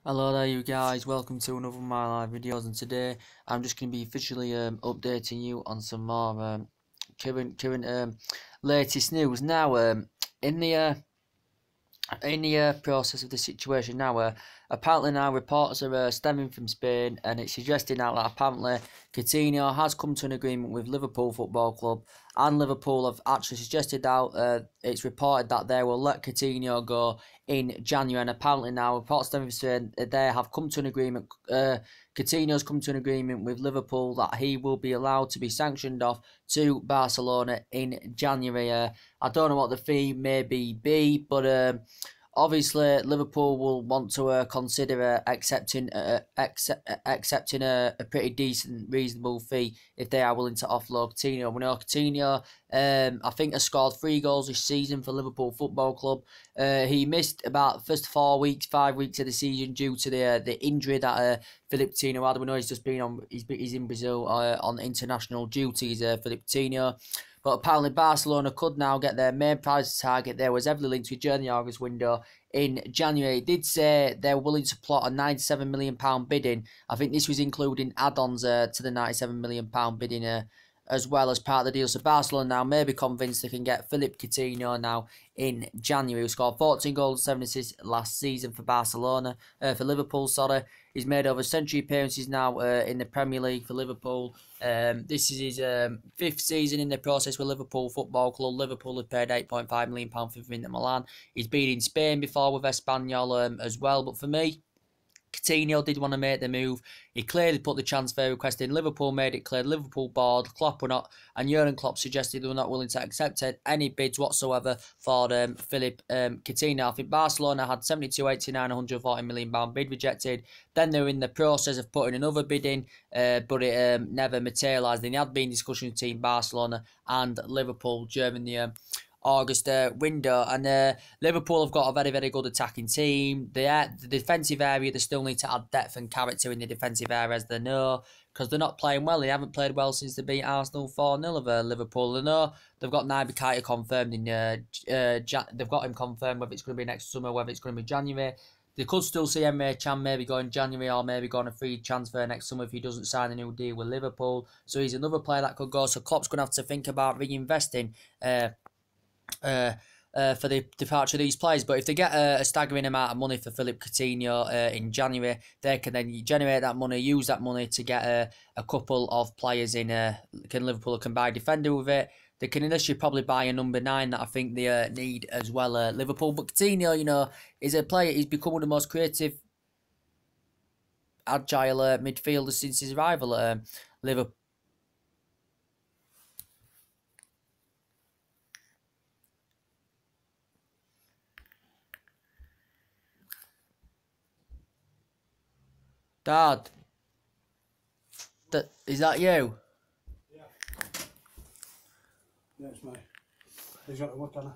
Hello there you guys, welcome to another of my live videos, and today I'm just going to be officially updating you on some more current latest news. Now in the process of the situation now, apparently now reports are stemming from Spain, and it's suggesting now that apparently Coutinho has come to an agreement with Liverpool Football Club, and Liverpool have actually suggested now, it's reported that they will let Coutinho go in January, and apparently now reports stemming from Spain, they have come to an agreement, Coutinho's come to an agreement with Liverpool that he will be allowed to be sanctioned off to Barcelona in January. I don't know what the fee may be, but obviously Liverpool will want to consider accepting a pretty decent, reasonable fee if they are willing to offload Coutinho. We know Coutinho, I think, has scored 3 goals this season for Liverpool Football Club. He missed about the first 5 weeks of the season due to the injury that Philippe Coutinho had. We know he's just been on. He's in Brazil on international duties. Philippe Coutinho. But apparently Barcelona could now get their main prize target. There was heavily linked with during the August window in January. It did say they're willing to plot a £97 million bidding. I think this was including add-ons to the £97 million bidding as well as part of the deal. So Barcelona now may be convinced they can get Philippe Coutinho now in January. He scored 14 goals, 7 assists last season for Barcelona, for Liverpool, sorry. He's made over century appearances now in the Premier League for Liverpool. This is his 5th season in the process with Liverpool Football Club. Liverpool have paid £8.5 million for him Inter Milan. He's been in Spain before with Espanyol as well. But for me, Coutinho did want to make the move. He clearly put the transfer request in. Liverpool made it clear. Liverpool board, Klopp were not, and Jurgen Klopp suggested they were not willing to accept any bids whatsoever for Philippe Coutinho. I think Barcelona had 72, 89, £140 million bid rejected. Then they were in the process of putting another bid in, but it never materialised. There had been discussion between Barcelona and Liverpool during the August window, and Liverpool have got a very, very good attacking team. The defensive area, they still need to add depth and character in the defensive area, as they know, because they're not playing well. They haven't played well since they beat Arsenal 4-0 of Liverpool. They know they've got Naby Keita confirmed in they've got him confirmed whether it's going to be next summer, whether it's going to be January. They could still see Emre Can maybe going January, or maybe going a free transfer next summer if he doesn't sign a new deal with Liverpool. So he's another player that could go. So Klopp's going to have to think about reinvesting for the departure of these players. But if they get a staggering amount of money for Philippe Coutinho in January, they can then generate that money, use that money to get a couple of players in. Can Liverpool can buy a defender with it. They can initially probably buy a number 9 that I think they need as well, Liverpool. But Coutinho, you know, is a player. He's become one of the most creative, agile midfielders since his arrival at Liverpool. Dad, is that you? Yeah. Yeah, it's me. He's got to work on it.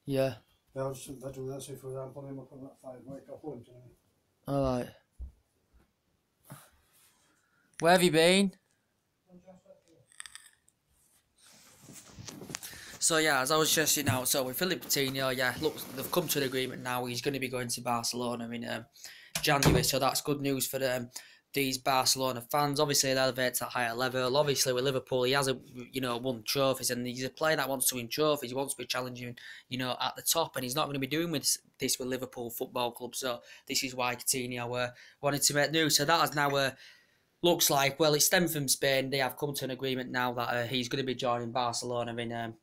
Yeah. Yeah, I was just bedroom there, see if we were putting him up on that 5 week. I'll pull him tonight. Alright. Where have you been? So yeah, as I was stressing out, so with Philippe Coutinho, yeah, look, they've come to an agreement now. He's going to be going to Barcelona in January, so that's good news for these Barcelona fans. Obviously, it elevates at a higher level. Obviously, with Liverpool, he hasn't, won trophies, and he's a player that wants to win trophies. He wants to be challenging, at the top, and he's not going to be doing this with Liverpool Football Club. So this is why Coutinho wanted to make news. So that has now looks like, well, it stemmed from Spain. They have come to an agreement now that he's going to be joining Barcelona in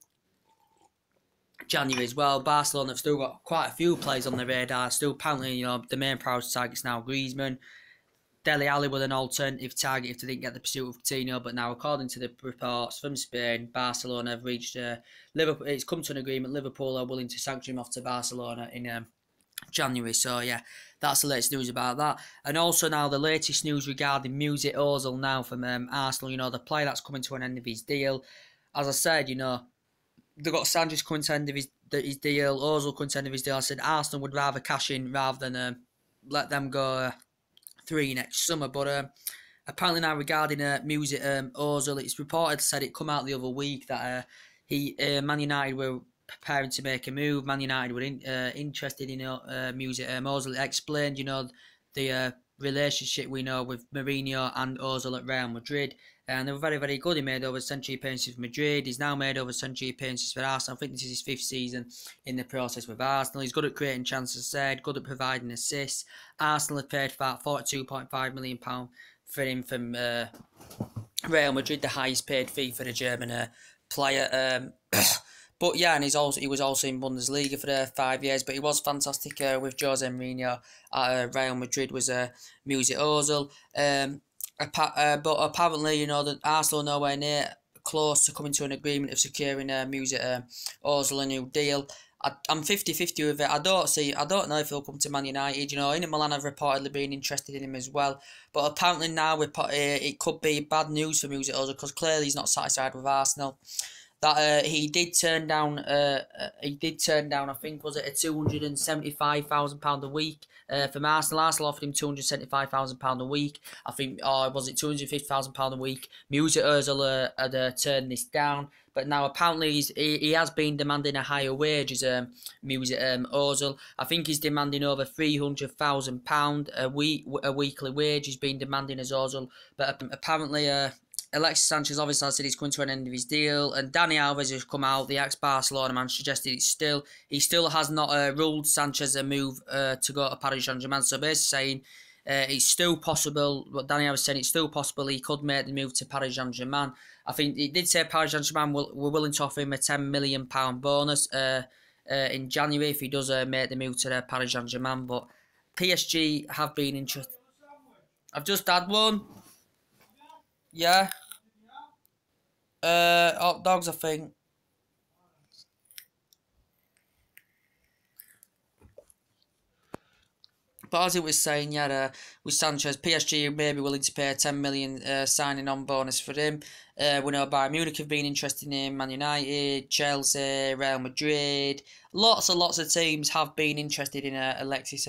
January as well. Barcelona have still got quite a few players on the radar. Still, apparently, the main priority target's now Griezmann. Dele Alli with an alternative target if they didn't get the pursuit of Coutinho, but now, according to the reports from Spain, Barcelona have reached Liverpool. It's come to an agreement. Liverpool are willing to sanction him off to Barcelona in January. So yeah, that's the latest news about that. And also now the latest news regarding Mesut Ozil now from Arsenal. The player that's coming to an end of his deal. As I said, they've got Sanchez coming to the end of his deal, Ozil coming to the end of his deal. I said Arsenal would rather cash in rather than let them go 3 next summer. But apparently now regarding Mesut Ozil, it's reported, said it come out the other week that Man United were preparing to make a move. Man United were interested in Mesut Ozil. Explained, the relationship we know with Mourinho and Ozil at Real Madrid. And they were very, very good. He made over century appearances for Madrid. He's now made over century appearances for Arsenal. I think this is his 5th season in the process with Arsenal. He's good at creating chances, said, good at providing assists. Arsenal have paid about £42.5 million for him from Real Madrid, the highest paid fee for a German player. But yeah, and he was also in Bundesliga for 5 years. But he was fantastic with Jose Mourinho at Real Madrid. Was Mesut Ozil. But apparently, that Arsenal are nowhere near close to coming to an agreement of securing Mesut Ozil a new deal. I'm 50-50 with it. I don't know if he'll come to Man United. Inter Milan have reportedly been interested in him as well. But apparently now it could be bad news for Mesut Ozil because clearly he's not satisfied with Arsenal. That he did turn down. I think was it a £275,000 a week from Arsenal. Arsenal offered him £275,000 a week. I think, or was it £250,000 a week? Mesut Ozil had turned this down, but now apparently he has been demanding a higher wage as Mesut Ozil. I think he's demanding over £300,000 a weekly wage. He's been demanding as Ozil, but apparently Alexis Sanchez obviously said he's coming to an end of his deal, and Dani Alves has come out, the ex-Barcelona man, suggested he still has not ruled Sanchez a move to go to Paris Saint-Germain. So basically saying it's still possible, what Dani Alves said, it's still possible he could make the move to Paris Saint-Germain. I think he did say Paris Saint-Germain were willing to offer him a £10 million bonus in January if he does make the move to Paris Saint-Germain. But PSG have been interested. I've just had one. Yeah. Hot dogs, I think. But as it was saying, with Sanchez, PSG may be willing to pay a 10 million signing on bonus for him. We know Bayern Munich have been interested in him, Man United, Chelsea, Real Madrid. Lots of teams have been interested in Alexis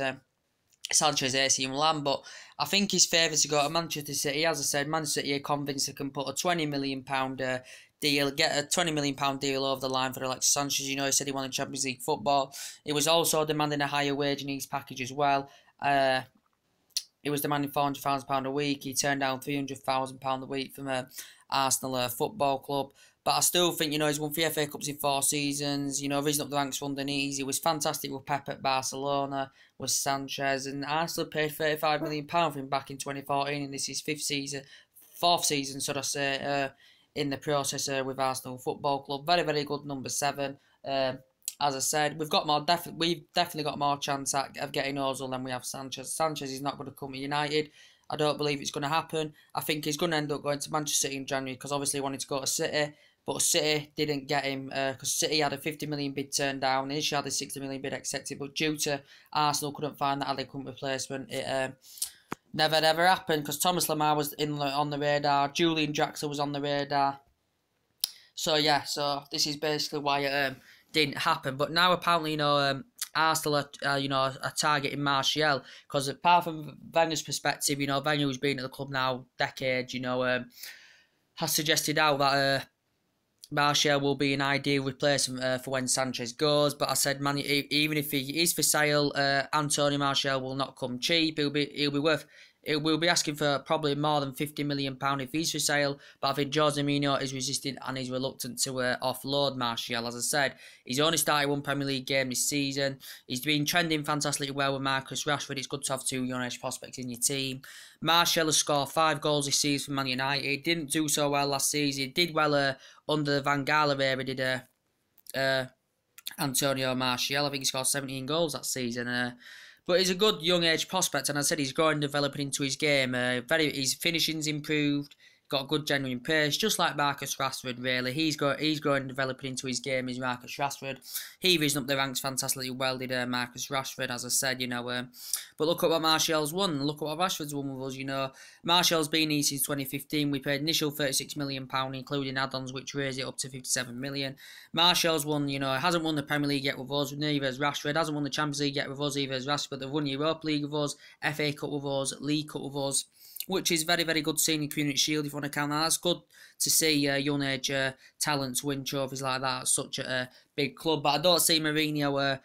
Sanchez, AC Milan, but I think he's favoured to go to Manchester City. As I said, Manchester City are convinced they can put a £20 million deal, get a £20 million deal over the line for Alexis Sanchez. He said he wanted Champions League football. He was also demanding a higher wage in his package as well. He was demanding £400,000 a week. He turned down £300,000 a week from Arsenal Football Club. But I still think, he's won 3 FA Cups in 4 seasons. Risen up the ranks from underneath. He was fantastic with Pep at Barcelona, with Sanchez. And Arsenal paid £35 million for him back in 2014. And this is 4th season, should I say, in the process with Arsenal Football Club. Very, very good number 7. As I said, we've definitely got more chance of getting Ozil than we have Sanchez. Sanchez is not going to come to United. I don't believe it's going to happen. I think he's going to end up going to Manchester City in January because obviously he wanted to go to City. But City didn't get him because City had a 50 million bid turned down. He had a 60 million bid accepted. But due to Arsenal couldn't find that adequate replacement, it never ever happened because Thomas Lemar was on the radar. Julian Draxler was on the radar. So yeah, this is basically why it didn't happen. But now apparently, Arsenal are targeting Martial because apart from Wenger's perspective, Wenger who's been at the club now decades, has suggested out that Martial will be an ideal replacement for when Sanchez goes. But I said, man, even if he is for sale, Antonio Martial will not come cheap. He'll be asking for probably more than £50 million if he's for sale. But I think Jose Mourinho is resistant and he's reluctant to offload Martial. As I said, he's only started 1 Premier League game this season. He's been trending fantastically well with Marcus Rashford. It's good to have 2 young age prospects in your team. Martial has scored 5 goals this season for Man United. He didn't do so well last season. He did well under the Van Gaal era, did Antonio Martial. I think he scored 17 goals that season. But he's a good young age prospect, and I said he's growing, developing into his game. His finishing's improved. Got a good genuine pace, just like Marcus Rashford. Really, he's growing, developing into his game. Is Marcus Rashford? He risen up the ranks fantastically well. Did Marcus Rashford, as I said, But look at what Martial's won. Look at what Rashford's won with us. Martial's been here since 2015. We paid initial £36 million, including add-ons, which raised it up to £57 million. Martial's won. Hasn't won the Premier League yet with us. Neither has Rashford. Hasn't won the Champions League yet with us. Either has Rashford. They've won Europa League with us, FA Cup with us, League Cup with us, which is very, very good seeing the Community Shield if you want to count that. That's good to see young age talents win trophies like that at such a big club. But I don't see Mourinho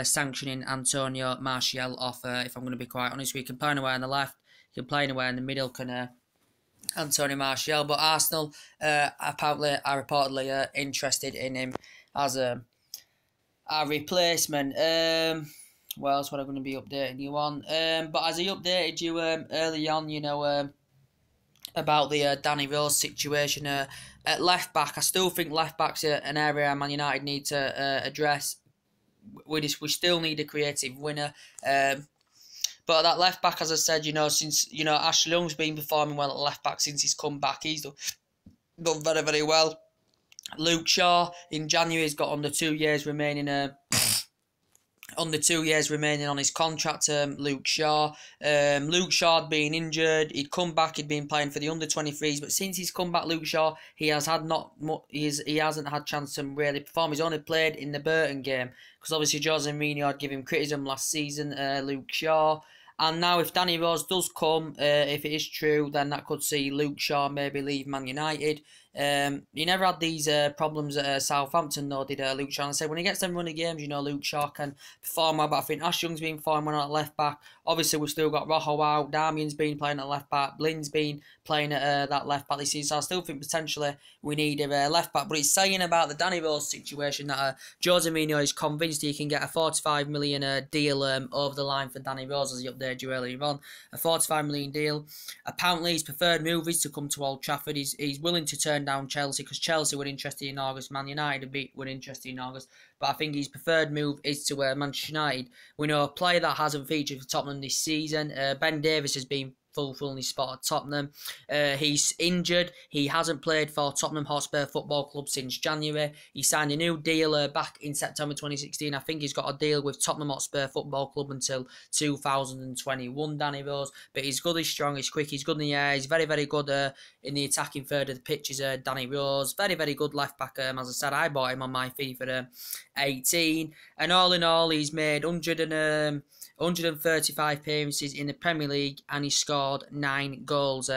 sanctioning Antonio Martial off, if I'm going to be quite honest. We can play away on the left, he can play away in the middle, can Antonio Martial. But Arsenal apparently are reportedly interested in him as a replacement. What else would I going to be updating you on? But as I updated you early on, you know, about the Danny Rose situation at left back, I still think left back's an area Man United need to address. We still need a creative winner. But that left back, as I said, you know, since Ashley Young's been performing well at left back since he's come back, he's done very, very well. Luke Shaw in January has got under 2 years remaining. Under 2 years remaining on his contract. Luke Shaw had been injured. He'd come back. He'd been playing for the under-23s, but since he's come back, Luke Shaw, he hasn't had chance to really perform. He's only played in the Burton game because obviously Jose Mourinho had given him criticism last season. Luke Shaw. And now if Danny Rose does come, if it is true, then that could see Luke Shaw maybe leave Man United. He never had these problems at Southampton, though, did Luke Shaw. And I said, when he gets them running games, you know, Luke Shaw can perform well. But I think Ash Young's been performing well at left back. Obviously, we've still got Rojo out. Damian's been playing at left back. Blin's been playing at that left back this season. So I still think potentially we need a left back. But it's saying about the Danny Rose situation that Jose Mourinho is convinced he can get a 45 million deal over the line for Danny Rose, as he updated you earlier on. A 45 million deal. Apparently, his preferred move is to come to Old Trafford. He's willing to turn down Chelsea because Chelsea were interested in August. Man United were interested in August. But I think his preferred move is to Manchester United. We know a player that hasn't featured for Tottenham this season. Ben Davies has been fulfilling his spot at Tottenham. He's injured. He hasn't played for Tottenham Hotspur Football Club since January. He signed a new deal back in September 2016. I think he's got a deal with Tottenham Hotspur Football Club until 2021, Danny Rose. But he's good, he's strong, he's quick, he's good in the air. He's very, very good in the attacking third of the pitch is Danny Rose. Very, very good left back. As I said, I bought him on my FIFA 18. And all in all, he's made 135 appearances in the Premier League and he scored 9 goals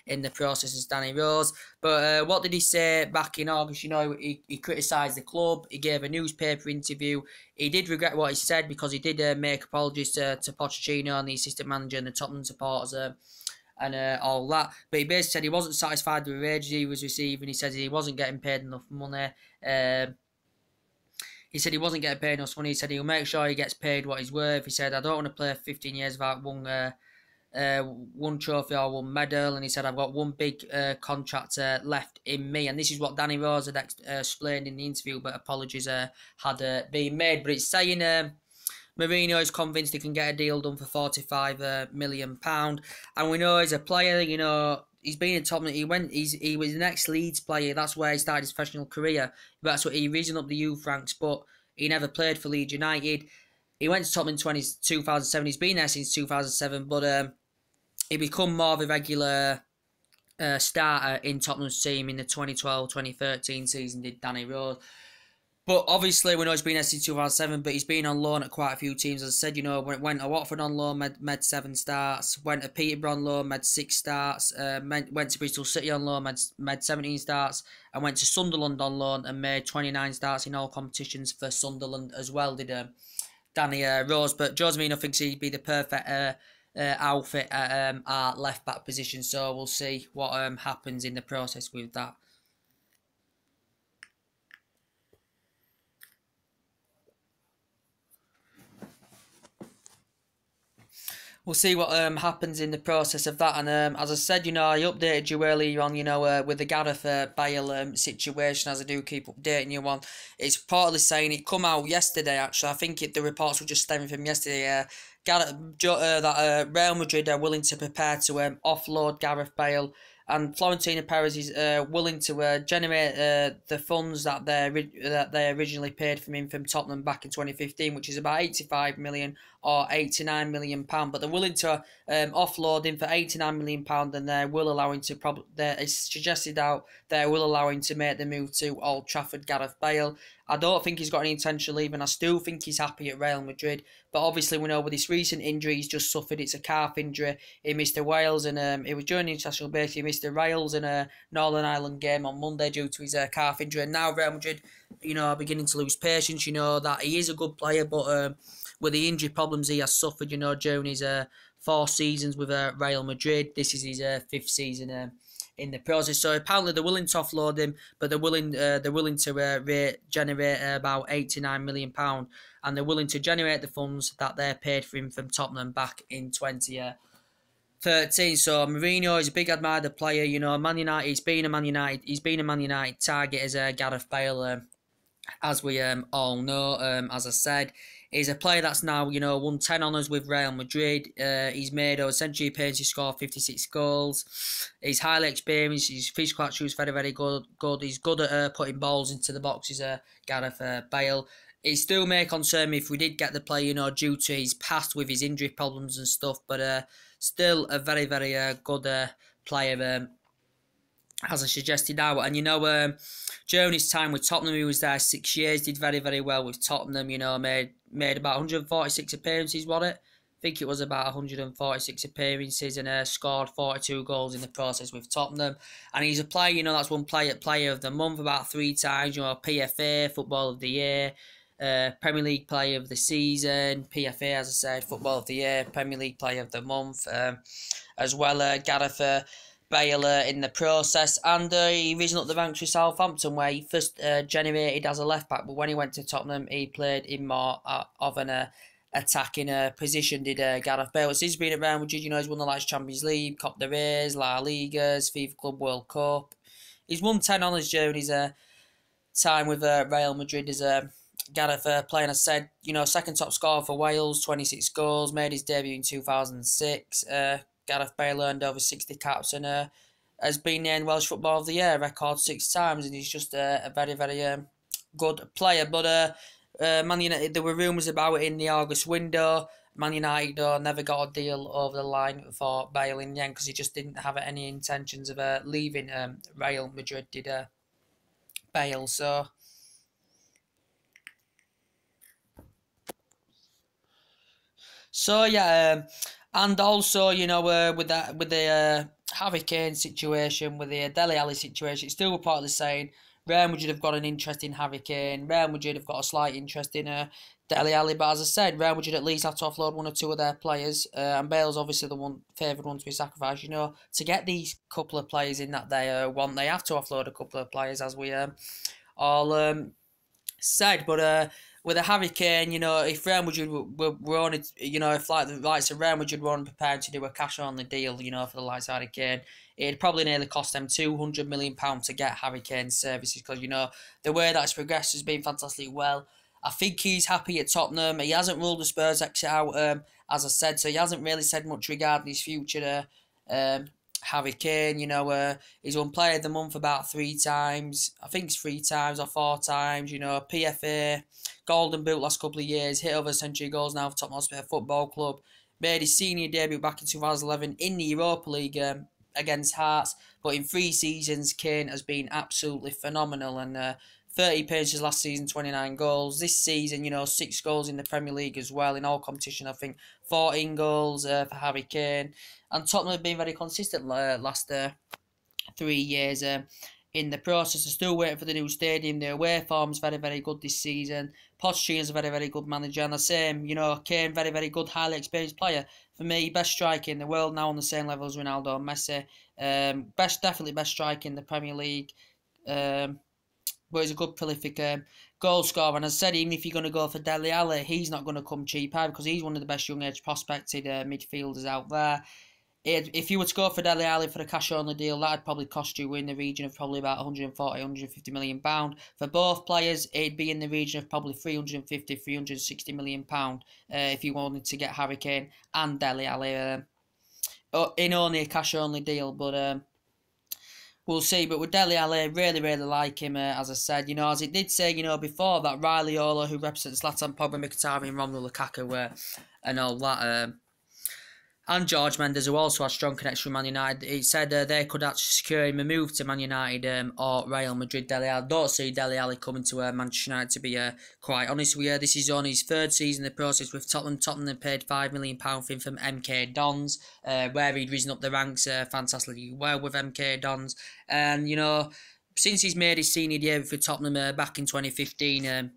in the process as Danny Rose. But what did he say back in August? You know, he criticised the club. He gave a newspaper interview. He did regret what he said because he did make apologies to Pochettino and the assistant manager and the Tottenham supporters and all that. But he basically said he wasn't satisfied with the wages he was receiving. He said he wasn't getting paid enough money. He said he wasn't getting paid enough money. He said he'll make sure he gets paid what he's worth. He said, I don't want to play 15 years without one trophy or one medal. And he said, I've got one big contract left in me. And this is what Danny Rose had explained in the interview, but apologies had been made. But it's saying Mourinho is convinced he can get a deal done for £45 million. And we know he's a player, you know, he's been in Tottenham. He was an ex-Leeds player. That's where he started his professional career. That's what he risen up the youth ranks, but he never played for Leeds United. He went to Tottenham in 2007. He's been there since 2007, but he become more of a regular starter in Tottenham's team in the 2012-2013 season, did Danny Rose. But obviously, we know he's been there since 2007, but he's been on loan at quite a few teams. As I said, you know, went to Watford on loan, made 7 starts. Went to Peterborough on loan, made 6 starts. Went to Bristol City on loan, made 17 starts. And went to Sunderland on loan and made 29 starts in all competitions for Sunderland as well, did Danny Rose. But Jose Mourinho thinks he'd be the perfect outfit at our left-back position. So we'll see what happens in the process with that. We'll see what happens in the process of that. And as I said, you know, I updated you earlier on, you know, with the Gareth Bale situation, as I do keep updating you on. It's partly saying it come out yesterday, actually. I think the reports were just stemming from yesterday. That Real Madrid are willing to prepare to offload Gareth Bale. And Florentino Perez is willing to generate the funds that they originally paid from him from Tottenham back in 2015, which is about 85 million or £89 million, but they're willing to offload him for £89 million, and they will allow him to it's suggested out they will allow him to make the move to Old Trafford. Gareth Bale, I don't think he's got any intention of leaving. I still think he's happy at Real Madrid, but obviously we know with this recent injury he's just suffered, it's a calf injury. He missed the Wales and it was during the international break. He missed the Wales and a Northern Ireland game on Monday due to his calf injury. And now Real Madrid, are beginning to lose patience. That he is a good player, but with the injury problems he has suffered, during his 4 seasons with Real Madrid, this is his 5th season in the process. So apparently they're willing to offload him, but they're willing to generate about £89 million, and they're willing to generate the funds that they paid for him from Tottenham back in 2013. So Mourinho is a big admired player. Man United. He's been a Man United target as Gareth Bale, as we all know. As I said, he's a player that's now won 10 honours with Real Madrid. He's made over century appearances. He scored 56 goals. He's highly experienced. His physical attribute is very, very good. He's good at putting balls into the boxes. Gareth Bale. It still may concern me if we did get the player, due to his past with his injury problems and stuff. But still a very, very good player, as I suggested now. And during his time with Tottenham, he was there 6 years. Did very, very well with Tottenham. Made about 146 appearances. I think it was about 146 appearances and scored 42 goals in the process with Tottenham. And he's a player, that's won player of the month about 3 times. PFA, Football of the Year, Premier League Player of the Season, PFA, as I said, Football of the Year, Premier League Player of the Month, as well. Gareth Bale in the process, and he risen up the ranks with Southampton, where he first generated as a left back, but when he went to Tottenham, he played in more of an attacking position. Did Gareth Bale? Since he's been at Real Madrid, he's won the likes of Champions League, Copa del Rey, La Ligas, FIFA Club World Cup. He's won 10 honours during his time with Real Madrid as Gareth playing. I said, second top scorer for Wales, 26 goals, made his debut in 2006. Gareth Bale earned over 60 caps and has been named Welsh Football of the Year record 6 times, and he's just a very, very good player. But Man United, there were rumours about it in the August window. Man United never got a deal over the line for Bale in the end because he just didn't have any intentions of leaving Real Madrid, did Bale. So yeah, and also with the Harry Kane situation, with the Dele Alli situation, it's still reportedly saying Real Madrid have got an interest in Harry Kane. Real Madrid have got a slight interest in Dele Alli, but as I said, Real Madrid at least have to offload 1 or 2 of their players, and Bale's obviously the favoured one to be sacrificed. To get these couple of players in that they want, they have to offload a couple of players, as we all said. But with a Harry Kane, if Real Madrid were on it, if like the likes of Real Madrid were prepared to do a cash-only deal, for the likes of Harry Kane, it'd probably nearly cost them £200 million to get Harry Kane's services, because, the way that's progressed has been fantastically well. I think he's happy at Tottenham. He hasn't ruled the Spurs exit out, as I said, so he hasn't really said much regarding his future Harry Kane. He's won Player of the Month about 3 times. I think it's 3 times or 4 times. PFA, Golden Boot last couple of years. Hit over a century goals now for Tottenham Hotspur Football Club. Made his senior debut back in 2011 in the Europa League against Hearts. But in 3 seasons, Kane has been absolutely phenomenal. And 30 appearances last season, 29 goals. This season, 6 goals in the Premier League as well. In all competition, I think 14 goals for Harry Kane. And Tottenham have been very consistent last 3 years in the process. They're still waiting for the new stadium. The away form is very, very good this season. Pochettino's a very, very good manager. And the same, Kane, very, very good, highly experienced player. For me, best striker in the world now, on the same level as Ronaldo and Messi. Definitely best striker in the Premier League. But he's a good, prolific goal scorer. And as I said, even if you're going to go for Dele Alli, he's not going to come cheap either, because he's one of the best young age prospected midfielders out there. If you were to go for Dele Alli for a cash-only deal, that would probably cost you in the region of probably about £140, £150 million. For both players, it'd be in the region of probably £350, £360 million if you wanted to get Harry Kane and Dele Alli in only a cash-only deal. But we'll see. But with Dele Alli, really, really like him, as I said. As it did say, before that, Riley Ola, who represents Zlatan, Pogba, Mkhitaryan and Romelu Lukaku, and all that. And George Mendes, who also has strong connection with Man United, he said they could actually secure him a move to Man United or Real Madrid. Dele Alli. Don't see Dele Alli coming to Manchester United, to be quite honest with you. This is only his third season in the process with Tottenham. Tottenham paid £5 million for him from MK Dons, where he'd risen up the ranks fantastically well with MK Dons. And, you know, since he's made his senior debut for Tottenham back in 2015,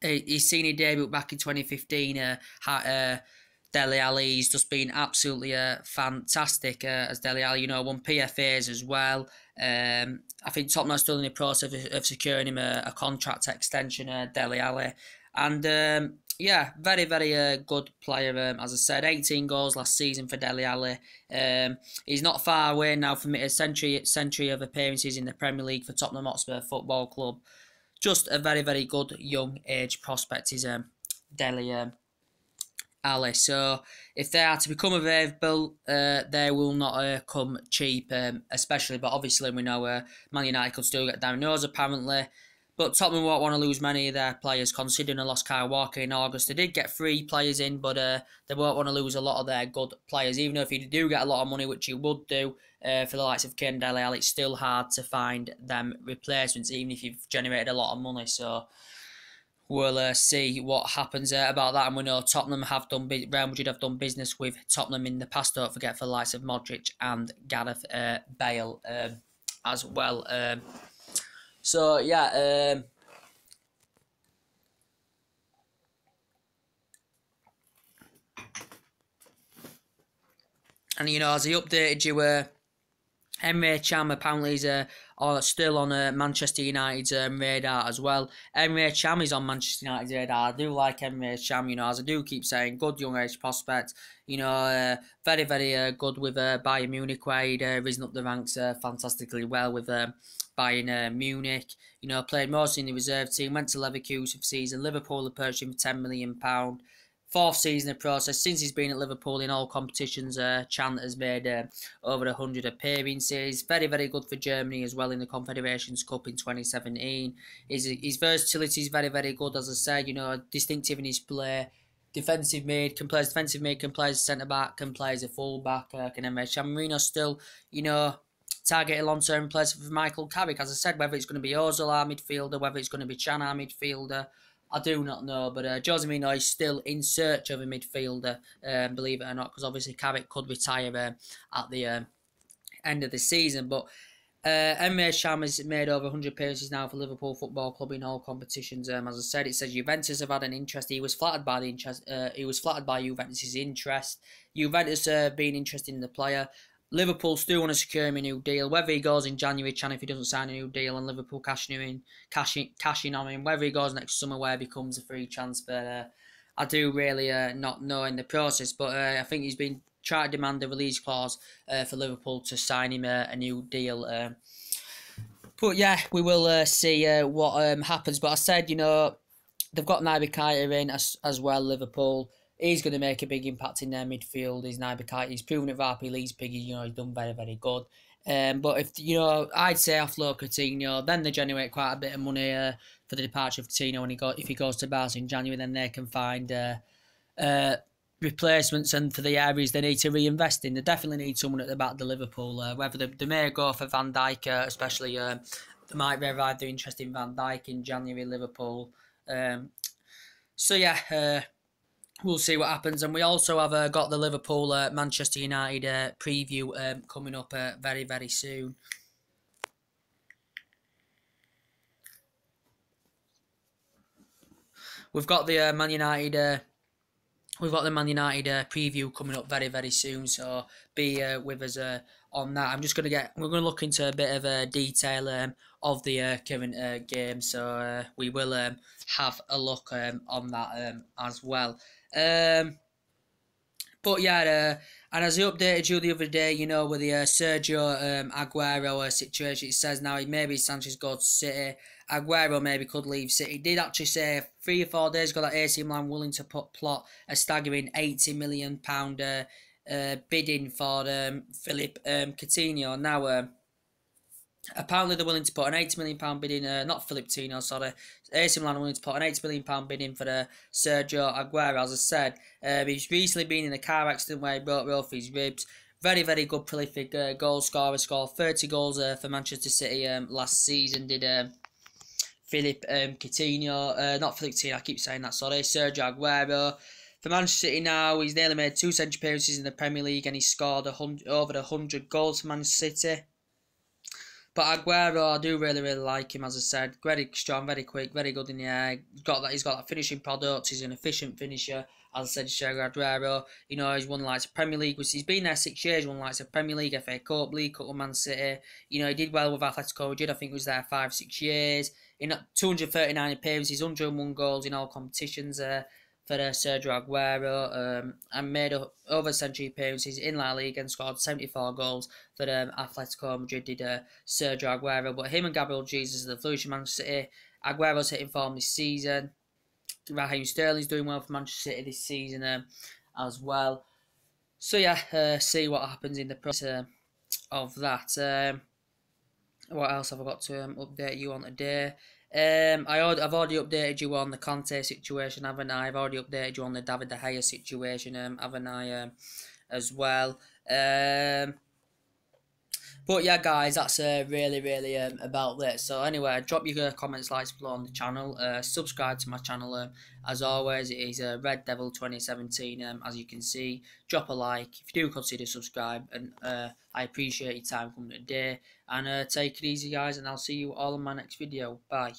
his senior debut back in 2015, Dele Alli's just been absolutely fantastic as Dele Alli, you know, won PFAs as well. I think Tottenham are still in the process of securing him a contract extension, Dele Alli. And yeah, very, very good player. As I said, 18 goals last season for Dele Alli. He's not far away now from a century of appearances in the Premier League for Tottenham Hotspur Football Club. Just a very, very good young age prospect is Dele Ali. So if they are to become available, they will not come cheap, especially. But obviously we know Man United could still get down nose apparently. But Tottenham won't want to lose many of their players, considering they lost Kyle Walker in August. They did get 3 players in, but they won't want to lose a lot of their good players. Even if you do get a lot of money, which you would do for the likes of Kane and Dele Alli, it's still hard to find them replacements, even if you've generated a lot of money. So we'll see what happens about that. And we know Tottenham Real Madrid have done business with Tottenham in the past. Don't forget, for the likes of Modric and Gareth Bale as well. So yeah, and you know, as he updated you, Emre Can apparently is still on Manchester United's radar as well. Emre Can is on Manchester United's radar. I do like Emre Can, you know, as I do keep saying, good young age prospect. You know, very, very good with Bayern Munich, where he'd risen up the ranks fantastically well with Bayern Munich. You know, played mostly in the reserve team, went to Leverkusen for season. Liverpool had purchased him for £10 million. 4th season of process. Since he's been at Liverpool in all competitions, Can has made over 100 appearances. Very, very good for Germany as well in the Confederations Cup in 2017. His versatility is very, very good, as I said. You know, distinctive in his play. Defensive mid, can play as defensive mid, can play as centre back, can play as a full back. Can Emre Can. Marino still, you know, targeted long-term replacement for Michael Carrick. As I said, whether it's going to be Ozil, our midfielder, whether it's going to be Can, our midfielder, I do not know, but Jose Mourinho is still in search of a midfielder, believe it or not, because obviously Carrick could retire at the end of the season. But Emre Can has made over 100 appearances now for Liverpool Football Club in all competitions. As I said, it says Juventus have had an interest. He was flattered by the interest. He was flattered by Juventus's interest. Juventus being interested in the player. Liverpool still want to secure him a new deal. Whether he goes in January, if he doesn't sign a new deal, and Liverpool cashing on him. Whether he goes next summer, where he becomes a free transfer, I do really not know in the process. But I think he's been trying to demand a release clause for Liverpool to sign him a new deal. But yeah, we will see what happens. But I said, you know, they've got Naby Keita in as well, Liverpool. He's going to make a big impact in their midfield. He's Naby Keita. He's proven it for RP Leipzig. You know, he's done very, very good. But if, you know, I'd say offload Coutinho, then they generate quite a bit of money for the departure of Coutinho if he goes to Barca in January. Then they can find replacements, and for the areas they need to reinvest in, they definitely need someone at the back of the Liverpool. Whether they may go for Van Dijk, especially they might revive their interest in Van Dijk in January, Liverpool. So yeah. We'll see what happens. And we also have got the Liverpool Manchester United preview coming up very, very soon. We've got the Man United preview coming up very, very soon. So be with us on that. We're going to look into a bit of detail of the current game. So we will have a look on that as well. But yeah, and as I updated you the other day, you know, with the Sergio Aguero situation, it says now maybe Sanchez goes to City. Aguero maybe could leave City. He did actually say 3 or 4 days ago that AC Milan willing to plot a staggering £80 million bidding for Philippe Coutinho. Now, Apparently they're willing to put an £80 million bid in, not Philip Coutinho, sorry. AC Milan are willing to put an £80 million bid in for Sergio Aguero. As I said, he's recently been in a car accident where he broke both his ribs. Very, very good, prolific goal scorer. Scored 30 goals for Manchester City last season. Did Philip Coutinho, not Philip Coutinho, I keep saying that, sorry. Sergio Aguero. For Manchester City now, he's nearly made 2 century appearances in the Premier League and he's scored over 100 goals for Manchester City. But Aguero, I do really, really like him, as I said. Very strong, very quick, very good in the air. He's got that finishing product. He's an efficient finisher. As I said, Sergio Aguero, you know, he's won like Premier League. He's been there 6 years. Won like Premier League, FA Cup, League Cup with Man City. You know, he did well with Atletico Madrid. I think he was there 5-6 years. In 239 appearances, 101 goals in all competitions. For Sergio Aguero, and made over century appearances in La Liga and scored 74 goals for Atletico Madrid. Did Sergio Aguero, but him and Gabriel Jesus are the flourishing Manchester City. Aguero's hitting form this season. Raheem Sterling's doing well for Manchester City this season as well. So yeah, see what happens in the process of that. What else have I got to update you on today? I've already updated you on the Conte situation, haven't I? I've already updated you on the David De Gea situation, haven't I? As well. But yeah, guys, that's really about this. So anyway, drop your comments, likes below on the channel. Subscribe to my channel. As always, it is Red Devil 2017. As you can see, drop a like if you do consider subscribe, and I appreciate your time coming today. And take it easy, guys, and I'll see you all in my next video. Bye.